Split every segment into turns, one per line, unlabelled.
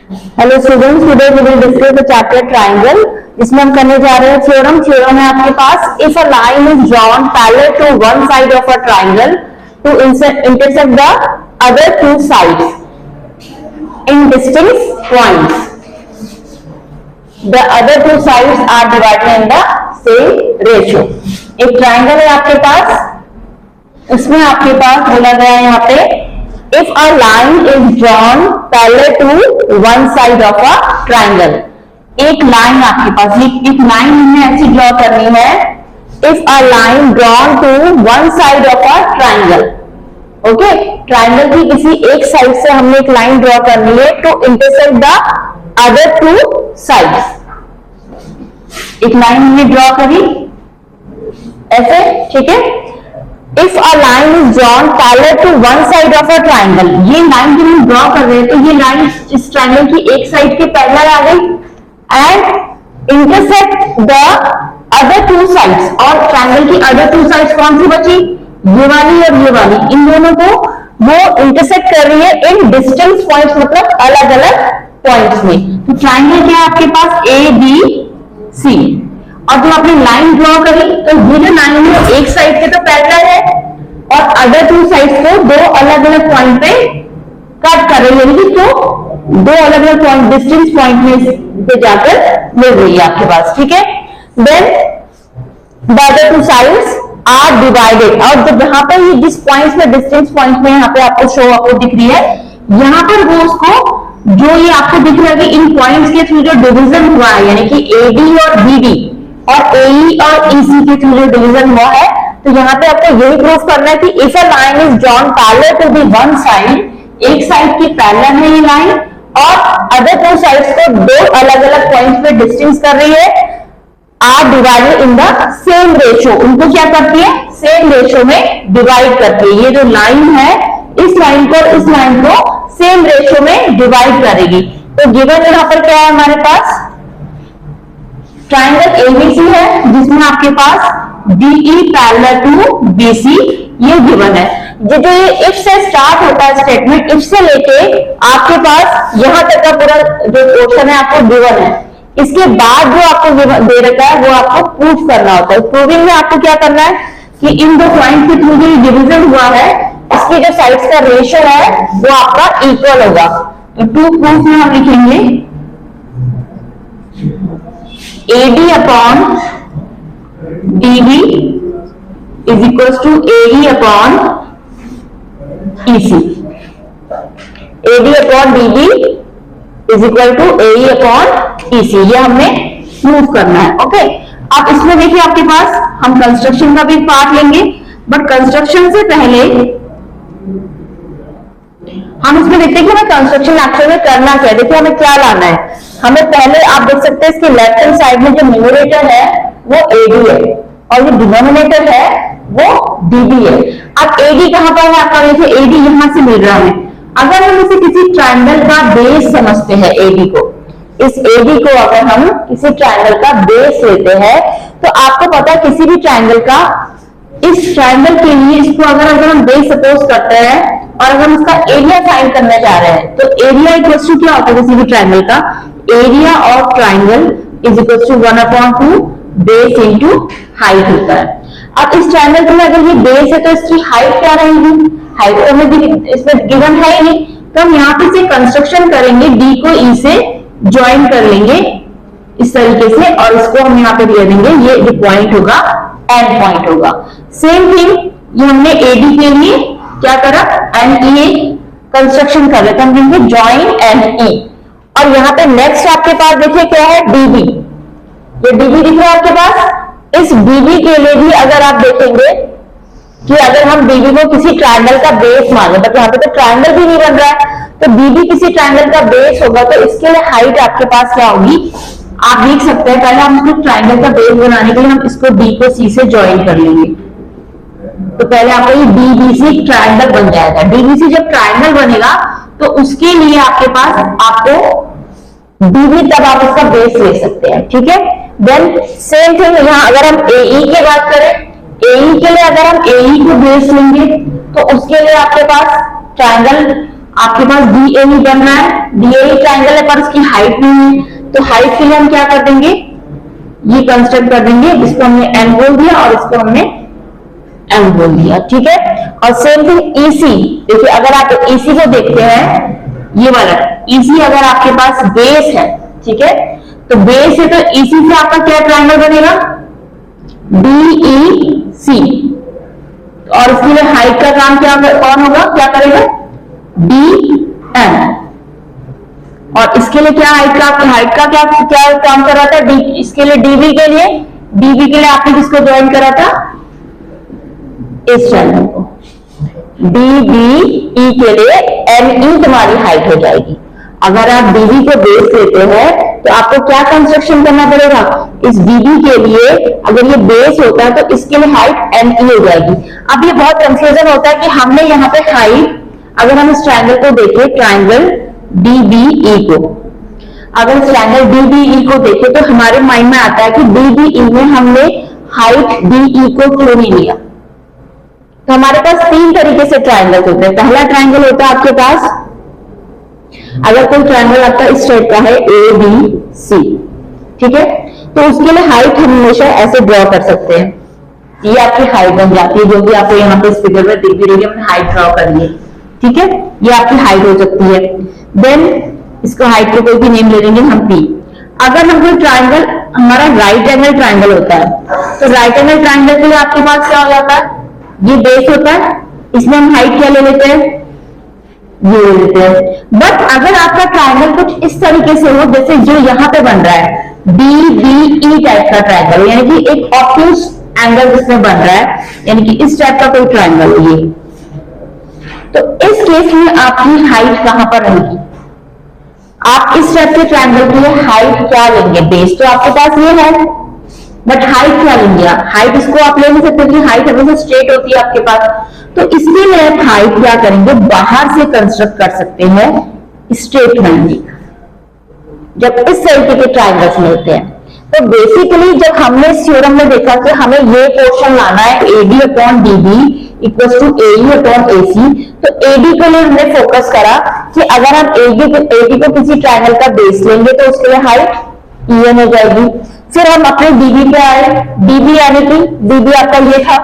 Hello students, today we will discuss the chapter triangle. इसमें हम करने जा रहे हैं थ्योरम। थ्योरम है आपके पास, if a line is drawn parallel to one side of a triangle to intersect the other two sides in distinct points, the other two sides are divided in the same ratio. एक triangle है आपके पास, उसमें आपके पास बोला गया है यहाँ पे if a line is drawn parallel to one side of a triangle। एक लाइन आपके पास, एक लाइन हमने ऐसी ड्रॉ करनी है। if a line drawn to one side of a triangle, okay, triangle की किसी एक साइड से हमने एक लाइन ड्रॉ करनी है to intersect the other two sides. एक लाइन हमने ड्रॉ करी ऐसे, ठीक है। If a line is drawn parallel to one side of a triangle, ये लाइन जब हम ड्रॉ कर रहे हैं तो ये लाइन इस ट्रायंगल की एक साइड के पैरेलल आ गई and intersect the other two sides. और ट्रायंगल की अदर टू साइड्स कौन सी बची? ये वाली और ये वाली। इन दोनों को वो इंटरसेक्ट कर रही है इन डिस्टेंस पॉइंट्स, मतलब अलग अलग पॉइंट्स में। तो ट्रायंगल क्या है आपके पास? A B C. और जब आपने लाइन ड्रॉ करी तो ये जो लाइन है एक साइड के तो पैरेलल है और अदर टू साइड्स को दो अलग अलग पॉइंट पे कट कर रही है, तो दो अलग अलग पॉइंट डिस्टेंस पॉइंट में पे जाकर मिल रही है आपके पास, ठीक है। Then the other two sides are divided. और जब यहाँ पर ये जिस पॉइंट्स में डिस्टेंस पॉइंट में यहाँ पे आपको शो आपको दिख रही है, यहाँ पर वो उसको जो ये आपको दिख रहा है कि इन पॉइंट्स के थ्रू जो डिवीजन हुआ है, यानी कि एडी और बीडी और एई और ईसी के थ्रू जो डिवीजन हुआ है, तो यहाँ पे आपको यही प्रूफ करना है कि if a line is drawn parallel to the one side, एक साइड की पैरेलल है ये लाइन और अदर टू साइड्स को दो अलग अलग पॉइंट्स पे डिस्टेंस कर रही है, are divided in the same ratio. उनको क्या करती है? सेम रेशियो में डिवाइड करती है। ये जो लाइन है इस लाइन को और इस लाइन को सेम रेशियो में डिवाइड करेगी। तो गिवन यहाँ पर क्या है हमारे पास? ट्रायंगल एबीसी है जिसमें आपके पास बीई पैरेलल टू बीसी ये गिवन है। जो ये इफ से स्टार्ट होता है स्टेटमेंट, इफ से लेके आपके पास यहां तक का पूरा जो पोर्शन है आपको गिवन है। इसके बाद जो आपको दे रखा है वो आपको प्रूफ करना होता है। प्रूविंग में आपको क्या करना है कि इन दो पॉइंट के थ्रू जो डिवीजन हुआ है इसकी जो साइड्स का रेशियो है वो आपका इक्वल होगा। तो टू प्रूफ में हम लिखेंगे AD upon DB is equals to AE upon EC। AD upon DB is equal to AE upon EC, ये हमने प्रूव करना है। ओके, अब इसमें देखिए आपके पास हम कंस्ट्रक्शन का भी पार्ट लेंगे, बट कंस्ट्रक्शन से पहले हम इसमें देखते हैं कि हमें कंस्ट्रक्शन एक्चुअल में करना क्या है। देखिए हमें क्या लाना है। हमें पहले आप देख सकते हैं इसके लेफ्ट हैंड साइड में जो न्यूमरेटर है वो एडी है और जो डिनोमिनेटर है वो डीबी है। अब एडी कहां पर है आपका? देखिए एडी यहां से मिल रहा है। अगर हम इसे किसी ट्रायंगल का बेस समझते हैं, एडी को, इस एडी को अगर हम किसी ट्रायंगल का बेस लेते हैं तो आपको पता है किसी भी ट्रायंगल का, इस ट्रायंगल के लिए इसको अगर हम बेस सपोज करते हैं और अगर हम इसका एरिया फाइंड करना चाह रहे हैं तो एरिया इक्वल्स टू क्या होता है किसी भी ट्रायंगल का? Area of triangle is equals to 1/2 base into height होता है। अब इस ट्रायंगल में अगर ये बेस है तो इसकी हाइट क्या रहेगी? हाइट तो हमें इसमें गिवन है ही नहीं, तो हम यहाँ पे से कंस्ट्रक्शन करेंगे, डी को ई से ज्वाइन कर लेंगे इस तरीके से और इसको हम यहाँ पे दे देंगे, ये जो पॉइंट होगा एंड पॉइंट होगा। सेम थिंग ये हमने एडी के लिए क्या करा? एंड ई कंस्ट्रक्शन कर रहे थे, हम कहेंगे ज्वाइन एंड ई। और यहाँ पे नेक्स्ट आपके पास देखिए क्या है? डीबी। ये डीबी दिख रहा है आपके पास। इस डीबी के लिए भी अगर आप देखेंगे कि अगर हम डीबी को किसी ट्रायंगल का बेस माने, बट यहाँ पे तो ट्रायंगल भी नहीं बन रहा है, तो डीबी किसी ट्रायंगल का बेस होगा तो इसके लिए हाइट आपके पास क्या होगी? आप देख सकते हैं पहले हम इसको ट्रायंगल का बेस बनाने के लिए हम इसको डी को सी से ज्वाइन कर लेंगे। तो पहले आपको ये डीबीसी ट्रायंगल बन जाएगा। डीबीसी जब ट्रायंगल बनेगा तो उसके लिए आपके पास आपको डीबी तब आप इसका बेस ले सकते हैं, ठीक है। देन सेम थिंग यहाँ अगर हम एई की बात करें, एई के लिए अगर हम एई को बेस लेंगे तो उसके लिए आपके पास ट्रायंगल आपके पास डी ए ही बन रहा है, डी ए ट्राइंगल है पर उसकी हाइट नहीं है, तो हाइट के लिए हम क्या कर देंगे, ये कंस्ट्रक्ट कर देंगे, इसको हमने एन बोल दिया और इसको हमने एम बोल दिया, ठीक है। और सेम थिंग ईसी, देखिए अगर आप ईसी को देखते हैं, ये वाला ईसी अगर आपके पास बेस है, ठीक है, तो बेस है तो ईसी से आपका क्या ट्राइंगल बनेगा, DEC, और इसके लिए हाइट का काम क्या कौन होगा, क्या करेगा, DM, और इसके लिए क्या हाइट का क्या काम कर रहा था, इसके लिए डीबी के लिए आपने किसको ज्वाइन करा था, इस ट्रायंगल को, DBE के लिए NE तुम्हारी हाइट हो जाएगी। अगर आप DB को बेस लेते हैं तो आपको क्या कंस्ट्रक्शन करना पड़ेगा, इस DB के लिए अगर ये बेस होता है तो इसके लिए हाइट NE हो जाएगी। अब ये बहुत कंफ्यूजन होता है कि हमने यहाँ पे हाइट, अगर हम इस ट्रायंगल को देखें, ट्रायंगल DBE को, अगर इस ट्रायंगल DBE को देखें तो हमारे माइंड में आता है कि DBE में हमने हाइट DE को क्यों नहीं लिया। तो हमारे पास तीन तरीके से ट्रायंगल होते हैं। पहला ट्रायंगल होता है आपके पास, अगर कोई ट्रायंगल आपका इस टाइप का है ABC, ठीक है, तो उसके लिए हाइट हम हमेशा ऐसे ड्रॉ कर सकते हैं, ये आपकी हाइट बन जाती है, जो भी आपको यहाँ पे इस फिगर में दिख भी रही है, हमने हाइट ड्रॉ कर ली, ठीक है, ये आपकी हाइट हो सकती है। देन इसको हाइट को कोई भी नेम ले लेंगे हम P। अगर हम कोई ट्रायंगल, हमारा राइट एंगल ट्रायंगल होता है, तो राइट एंगल ट्रायंगल के लिए आपके पास क्या हो जाता है, ये बेस होता है, इसमें हम हाइट क्या ले लेते हैं, ये ले लेते हैं। बट अगर आपका ट्रायंगल कुछ इस तरीके से हो, जैसे जो यहाँ पे बन रहा है DBE टाइप का ट्रायंगल, यानी कि एक ऑब्ट्यूज एंगल जिसमें बन रहा है, यानी कि इस टाइप का कोई ट्रायंगल है ये, तो इस केस में आपकी हाइट कहां पर रहेगी, आप इस टाइप के ट्रायंगल के लिए हाइट क्या लेंगे, बेस तो आपके पास ये है, बट हाइट क्या लेंगे आप, हाइट इसको आप ले नहीं सकते क्योंकि हाइट हमेशा स्ट्रेट होती है आपके पास, तो इसके लिए आप हाइट क्या करेंगे, बाहर से कंस्ट्रक्ट कर सकते हैं स्ट्रेट लाइन की, जब इस तरीके के ट्रायंगल्स मिलते हैं। तो बेसिकली जब हमने इस थ्योरम में देखा कि हमें ये पोर्शन लाना है AD upon DB equal to AE upon AC, तो AD के लिए हमने फोकस करा कि अगर हम AD को किसी ट्रायंगल का बेस लेंगे तो उसके लिए हाइट EN हो जाएगी। फिर हम अपने DB पे आए, DB यानी कि DB आपका ये था,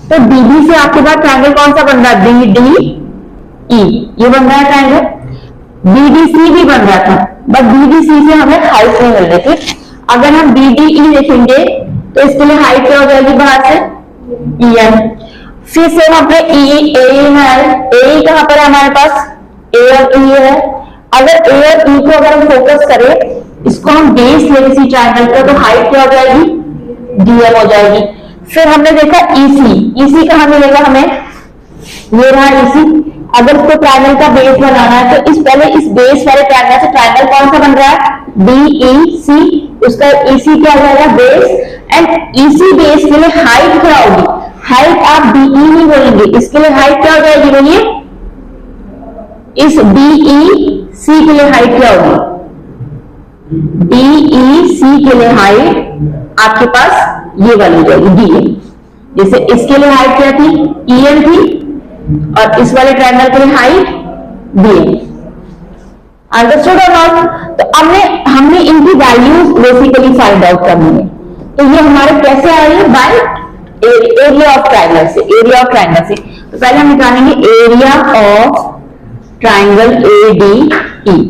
तो DB से आपके पास ट्रायंगल कौन सा बन रहा है, BDE, ये बन रहा है ट्रायंगल, BDC भी बन रहा था, बट BDC से हमें हाइट नहीं मिल रही थी। अगर हम BDE देखेंगे तो इसके लिए हाइट क्या हो जाएगी बाहर से, EN। फिर से हम अपने AE में आए, AE कहां पर है हमारे पास, A और E है, अगर A और E को अगर हम फोकस करें, इसको हम बेस ले किसी ट्रायंगल का, तो हाइट क्या हो जाएगी, DM हो जाएगी। फिर हमने देखा EC कहां मिलेगा हमें, ये रहा EC। अगर इसको ट्रायंगल का बेस बनाना है तो पहले इस बेस वाले ट्रायंगल से ट्रायंगल कौन सा बन रहा है, DEC, उसका EC क्या हो जाएगा, बेस, एंड EC बेस के लिए हाइट क्या होगी, हाइट आप DE नहीं बोलेंगे, इसके लिए हाइट क्या हो जाएगी, बोलिए, इस DEC के लिए हाइट क्या होगी, DEC के लिए हाइट आपके पास ये वाली हो जाएगी DM। जैसे इसके लिए हाइट क्या थी, EN थी, और इस वाले ट्रायंगल के लिए हाइट DM। अंडरस्टूड और नॉट? तो हमने इनकी वैल्यूज बेसिकली फाइंड आउट करनी है। तो ये हमारे कैसे आ रही है, बाय एरिया ऑफ ट्रायंगल से, एरिया ऑफ ट्रायंगल से। तो पहले हम निकालेंगे area of triangle ADE,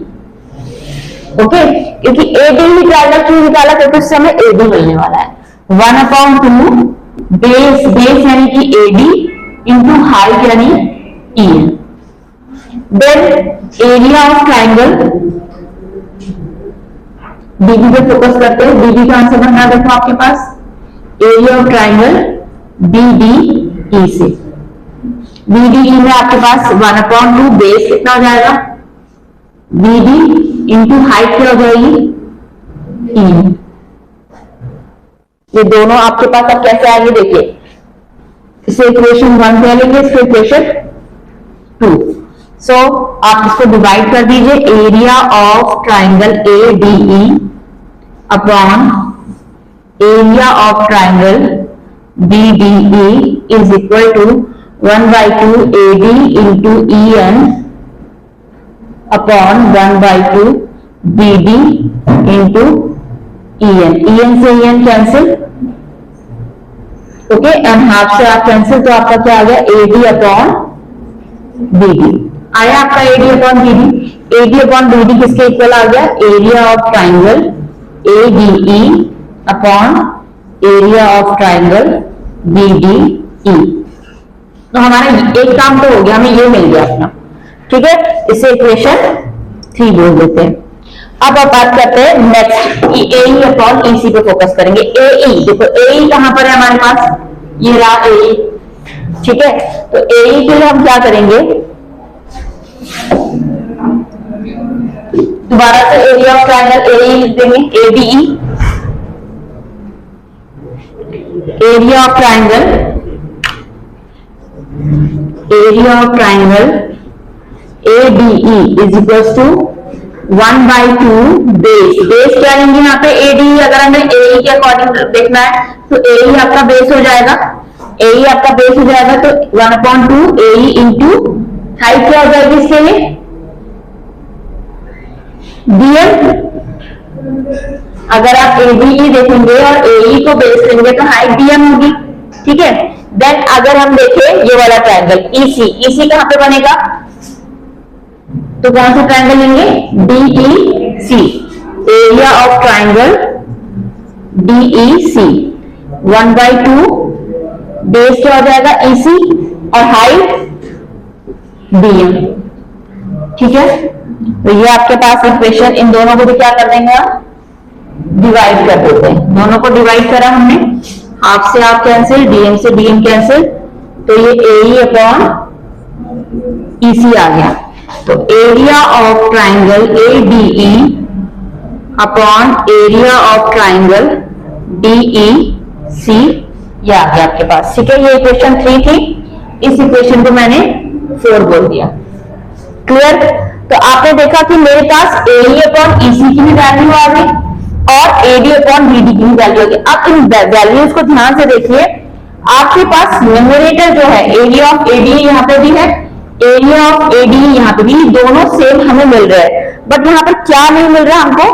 okay, क्योंकि ADE ट्रायंगल क्यों निकाला, क्योंकि उस समय AD मिलने वाला है, 1/2 बेस यानी कि AD इंटू हाइट यानी EN। Then area of triangle DB पे फोकस करते हैं, DB का आंसर बनना देखो आपके पास, एरिया ऑफ ट्रायंगल BDE से, BDE में आपके पास 1/2 बेस कितना हो जाएगा, BD इंटू हाइट क्या हो जाएगी, EN। ये दोनों आपके पास अब कैसे आएंगे देखिए, इसे इक्वेशन 1 कह लेंगे, इसको इक्वेशन 2। सो आप इसको डिवाइड कर दीजिए, area of triangle ADE upon area of triangle BDE is equal to 1/2 AD into EN upon 1/2 BD into EN, EN से EN cancel, okay, and half से हाफ कैंसिल, तो आपका क्या आ गया AD अपॉन BD आया आपका AD upon BD। AD upon BD किसके equal आ गया, area of triangle ADE upon area of triangle BDE। तो हमारा एक काम तो हो गया, हमें ये मिल गया अपना, ठीक है, इसे इक्वेशन 3 बोल देते हैं। अब आप बात करते हैं नेक्स्ट, AE अपॉन EC पे फोकस करेंगे। AE देखो, AE कहां पर है हमारे पास, ये रहा AE, ठीक है। तो AE के लिए हम क्या करेंगे, दोबारा से एरिया ऑफ ट्राइंगल AE लिख देंगे, ADE, area of triangle ADE is equal to 1/2 base क्या लेंगे यहाँ पे ADE, अगर हमें AE के अकॉर्डिंग देखना है तो AE आपका बेस हो जाएगा, AE आपका बेस हो जाएगा, तो 1/2 AE इंटू हाइट क्या हो जाएगी इसके लिए DM। अगर आप ADE देखेंगे और AE को बेस लेंगे तो हाइट DM होगी, ठीक है। देन अगर हम देखें ये वाला ट्रायंगल EC कहां पे बनेगा, तो कौन सा ट्रायंगल लेंगे, DEC, area of triangle DEC 1/2 base क्या हो जाएगा EC और हाइट DM, ठीक है। तो ये आपके पास इक्वेशन, इन दोनों को भी क्या कर देंगे, डिवाइड कर देते हैं। दोनों को डिवाइड करा हमने, हाफ से हाफ कैंसिल, DM से DM कैंसिल, तो ये AE अपॉन EC आ गया। तो area of triangle ADE upon area of triangle DEC ये आ गया आपके पास, ठीक है। ये इक्वेशन 3 थी, इस इक्वेशन को मैंने 4 बोल दिया, क्लियर। तो आपने देखा कि मेरे पास AE अपॉन EC की भी वैल्यू आ गई और AD अपॉन BD की भी वैल्यू आ गई। अब इन वैल्यूज को ध्यान से देखिए, आपके पास न्यूमरेटर जो है एरिया ऑफ ADE यहाँ पे भी है, एरिया ऑफ ADE यहाँ पे भी, दोनों सेम हमें मिल रहे हैं, बट यहाँ पर क्या नहीं मिल रहा हमको,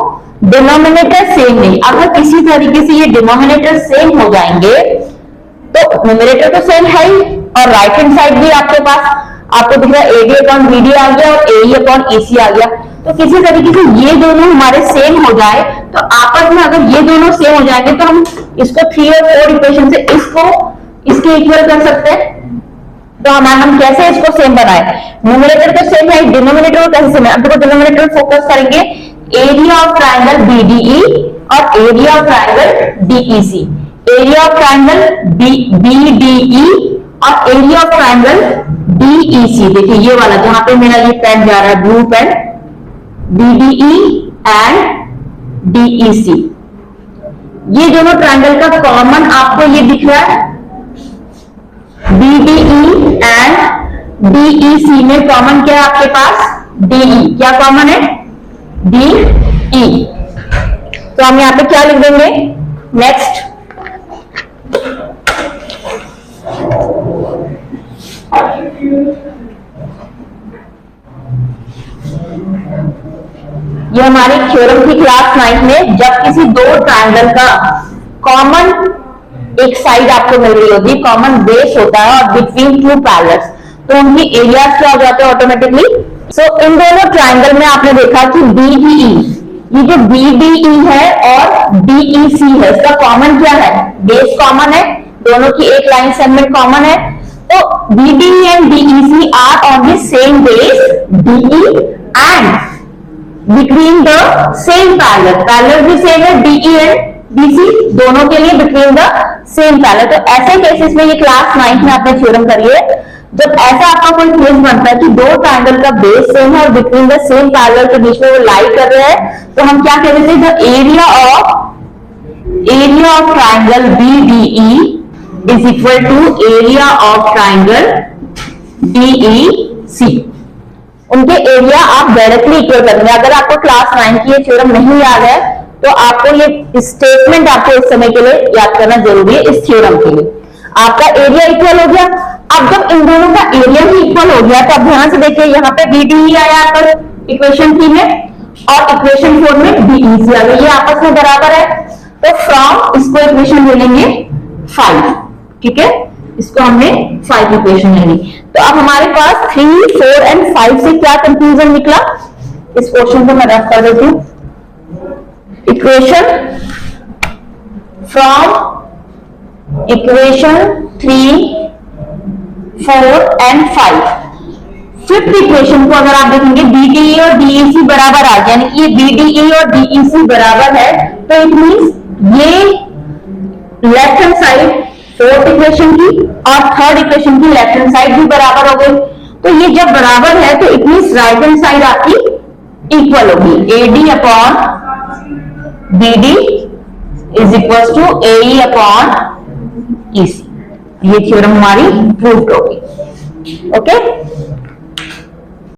डिनोमिनेटर सेम नहीं। अगर किसी तरीके से ये डिनोमिनेटर सेम हो जाएंगे तो न्यूमरेटर तो सेम है ही, और राइट हैंड साइड भी आपके पास आपको दिख रहा है AD अपॉन BD आ गया और AE अपॉन EC आ गया। तो किसी तरीके से ये दोनों हमारे सेम हो जाए, तो आपस में अगर ये दोनों सेम हो जाएंगे तो हम इसको 3 और 4 इक्वेशन से इसको इसके इक्वल कर सकते हैं। तो हम कैसे इसको सेम बनाए, न्यूमरेटर तो सेम है, डिनोमिनेटर को कैसे सेम है। अब देखो डिनोमिनेटर फोकस करेंगे, एरिया ऑफ ट्राइंगल BDE और area of triangle DEC, area of triangle BDE और एरिया ऑफ ट्राइंगल DEC। देखिए ये वाला जहां पे मेरा ये पेन जा रहा है, blue pen, BDE and DEC, ये दोनों ट्राइंगल का कॉमन आपको ये दिख रहा है, BDE एंड DEC में कॉमन क्या है आपके पास, DE, क्या कॉमन है, DE। तो हम यहां पे क्या लिख देंगे, नेक्स्ट ये हमारी थ्योरम थी क्लास 9 में, जब किसी दो ट्रायंगल का कॉमन एक साइड आपको मिल रही होती है, कॉमन बेस होता है और बिटवीन 2 पैरेलल्स, तो उनकी एरियाज क्या हो जाते हैं ऑटोमेटिकली। सो इन दोनों ट्रायंगल में आपने देखा कि BDE, ये जो BDE है और DEC है, इसका कॉमन क्या है, बेस कॉमन है, दोनों की एक लाइन सेगमेंट कॉमन है। तो BDE and DEC are on the same base DE and between the same parallel, parallel भी सेम है DE एंड DC, दोनों के लिए बिटवीन द सेम पैरेलल। तो ऐसे केसेस में ये क्लास 9 में आपने थ्योरम करिए, जब ऐसा आपका कोई केस बनता है कि दो ट्रायंगल का बेस सेम है और बिटवीन द सेम पैरेलल के बीच में वो लाई कर रहे हैं, तो हम क्या कह रहे थे, the area of triangle BDE is equal to area of triangle DEC। उनके एरिया आप डायरेक्टली इक्वल करेंगे। अगर आपको क्लास 9 की ये थ्योरम नहीं याद है तो आपको ये स्टेटमेंट आपको इस समय के लिए याद करना जरूरी है। इस थ्योरम के लिए आपका एरिया इक्वल हो गया। अब जब इन दोनों का एरिया ही इक्वल हो गया तो अब ध्यान से देखिए, यहाँ पे BDE आया पर इक्वेशन 3 में, और इक्वेशन 4 में DEC आ गई, ये आपस में बराबर है। तो फ्रॉम इसको इक्वेशन ले लेंगे 5, ठीक है, इसको हमने 5 इक्वेशन लेनी। तो अब हमारे पास 3, 4 एंड 5 से क्या कंक्लूजन निकला, इस क्वेश्चन को मैं रख कर देती हूँ। Equation from equation 3, 4 and 5, fifth equation को अगर आप देखेंगे BDE और DEC बराबर आ गया, यानी कि ये BDE और DEC बराबर है, तो इट मींस ये left hand side fourth equation की और थर्ड इक्वेशन की लेफ्ट हैंड साइड भी बराबर हो गई। तो ये जब बराबर है तो it means right hand side आपकी इक्वल होगी। AD upon BD is equal to AE upon EC। ये थ्योरम हमारी प्रूव्ड होगी। ओके